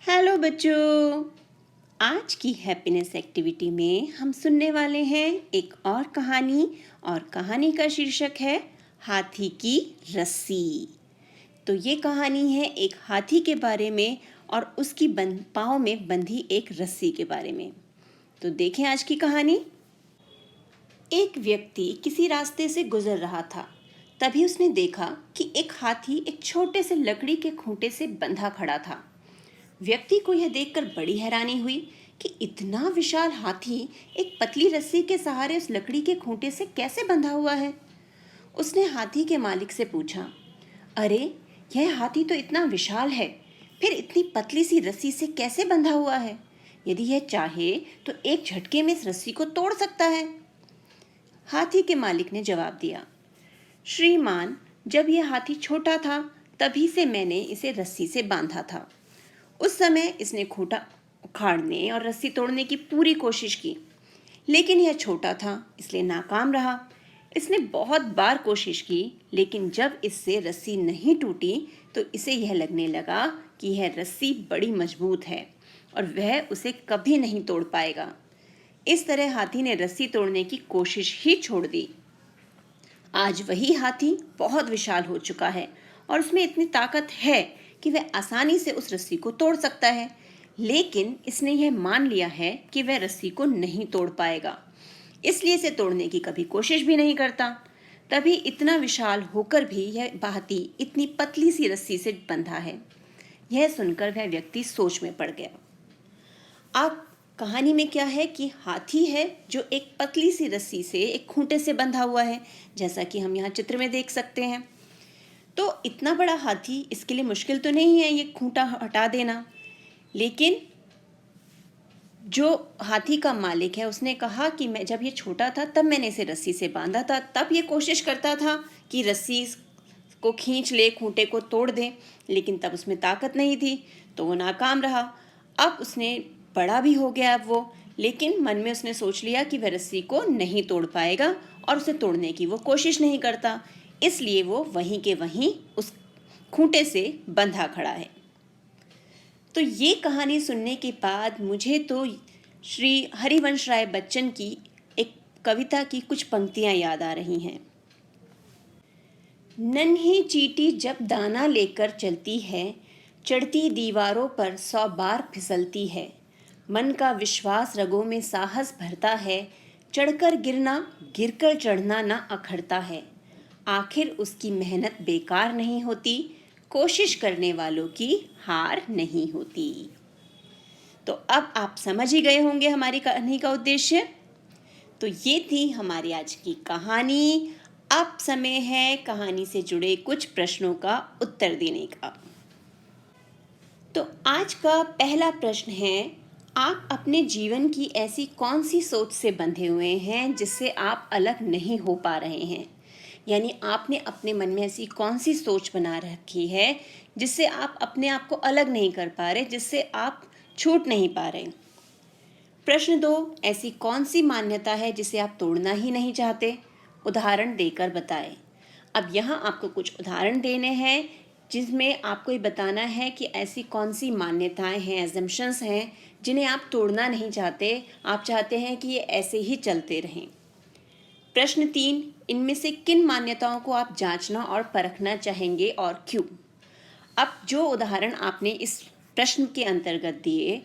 Hello बच्चों। आज की हैप्पीनेस एक्टिविटी में हम सुनने वाले हैं एक और कहानी का शीर्षक है हाथी की रस्सी। तो ये कहानी है एक हाथी के बारे में और उसकी पाँव में बंधी एक रस्सी के बारे में। तो देखें आज की कहानी। एक व्यक्ति किसी रास्ते से गुजर रहा था। तभी उसने देखा कि एक हाथी एक छोटे से लकड़ी के खूंटे से बंधा खड़ा था। व्यक्ति को यह देखकर बड़ी हैरानी हुई कि इतना विशाल हाथी एक पतली रस्सी के सहारे उस लकड़ी के खूंटे से कैसे बंधा हुआ है। उसने हाथी के मालिक से पूछा, अरे यह हाथी तो इतना विशाल है, फिर इतनी पतली सी रस्सी से कैसे बंधा हुआ है? यदि यह चाहे तो एक झटके में इस रस्सी को तोड़ सकता है। हाथी के मालिक ने जवाब दिया, श्रीमान, जब यह हाथी छोटा था तभी से मैंने इसे रस्सी से बांधा था। उस समय इसने खूंटा उखाड़ने और रस्सी तोड़ने की पूरी कोशिश की, लेकिन यह छोटा था इसलिए नाकाम रहा। इसने बहुत बार कोशिश की, लेकिन जब इससे रस्सी नहीं टूटी तो इसे यह लगने लगा कि यह रस्सी बड़ी मजबूत है और वह उसे कभी नहीं तोड़ पाएगा। इस तरह हाथी ने रस्सी तोड़ने की कोशिश ही छोड़ दी। आज वही हाथी बहुत विशाल हो चुका है और उसमें इतनी ताकत है कि वह आसानी से उस रस्सी को तोड़ सकता है, लेकिन इसने यह मान लिया है कि वह रस्सी को नहीं तोड़ पाएगा, इसलिए इसे तोड़ने की कभी कोशिश भी नहीं करता। तभी इतना विशाल होकर भी यह हाथी इतनी पतली सी रस्सी से बंधा है। यह सुनकर वह व्यक्ति सोच में पड़ गया। अब कहानी में क्या है कि हाथी है जो एक पतली सी रस्सी से एक खूंटे से बंधा हुआ है, जैसा कि हम यहाँ चित्र में देख सकते हैं। तो इतना बड़ा हाथी, इसके लिए मुश्किल तो नहीं है ये खूंटा हटा देना, लेकिन जो हाथी का मालिक है उसने कहा कि मैं जब ये छोटा था तब मैंने इसे रस्सी से बांधा था, तब ये कोशिश करता था कि रस्सी को खींच ले, खूंटे को तोड़ दे, लेकिन तब उसमें ताकत नहीं थी तो वो नाकाम रहा। अब उसने बड़ा भी हो गया अब वो, लेकिन मन में उसने सोच लिया कि वह रस्सी को नहीं तोड़ पाएगा और उसे तोड़ने की वो कोशिश नहीं करता, इसलिए वो वहीं के वहीं उस खूंटे से बंधा खड़ा है। तो ये कहानी सुनने के बाद मुझे तो श्री हरिवंश राय बच्चन की एक कविता की कुछ पंक्तियां याद आ रही हैं। नन्ही चींटी जब दाना लेकर चलती है, चढ़ती दीवारों पर 100 बार फिसलती है। मन का विश्वास रगों में साहस भरता है, चढ़कर गिरना गिरकर चढ़ना न अखरता है। आखिर उसकी मेहनत बेकार नहीं होती, कोशिश करने वालों की हार नहीं होती। तो अब आप समझ ही गए होंगे हमारी कहानी का उद्देश्य। तो ये थी हमारी आज की कहानी। अब समय है कहानी से जुड़े कुछ प्रश्नों का उत्तर देने का। तो आज का पहला प्रश्न है, आप अपने जीवन की ऐसी कौन सी सोच से बंधे हुए हैं जिससे आप अलग नहीं हो पा रहे हैं? यानी आपने अपने मन में ऐसी कौन सी सोच बना रखी है जिससे आप अपने आप को अलग नहीं कर पा रहे, जिससे आप छूट नहीं पा रहे। प्रश्न 2, ऐसी कौन सी मान्यता है जिसे आप तोड़ना ही नहीं चाहते? उदाहरण देकर बताएं। अब यहाँ आपको कुछ उदाहरण देने हैं जिसमें आपको ये बताना है कि ऐसी कौन सी मान्यताएं हैं, एजम्पशंस हैं जिन्हें आप तोड़ना नहीं चाहते, आप चाहते हैं कि ये ऐसे ही चलते रहें। प्रश्न 3, इनमें से किन मान्यताओं को आप जांचना और परखना चाहेंगे और क्यों? अब जो उदाहरण आपने इस प्रश्न के अंतर्गत दिए,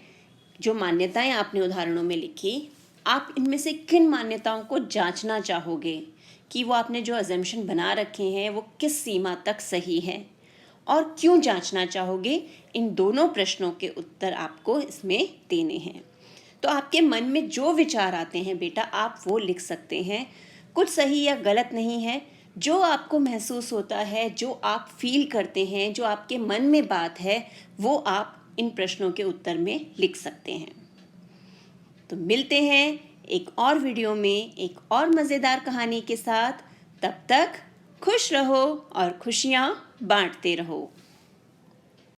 जो मान्यताएं आपने उदाहरणों में लिखी, आप इनमें से किन मान्यताओं को जांचना चाहोगे कि वो आपने जो अजम्पशन बना रखे हैं वो किस सीमा तक सही है, और क्यों जांचना चाहोगे? इन दोनों प्रश्नों के उत्तर आपको इसमें देने हैं। तो आपके मन में जो विचार आते हैं बेटा, आप वो लिख सकते हैं। कुछ सही या गलत नहीं है, जो आपको महसूस होता है, जो आप फील करते हैं, जो आपके मन में बात है, वो आप इन प्रश्नों के उत्तर में लिख सकते हैं। तो मिलते हैं एक और वीडियो में एक और मज़ेदार कहानी के साथ। तब तक खुश रहो और खुशियाँ बांटते रहो।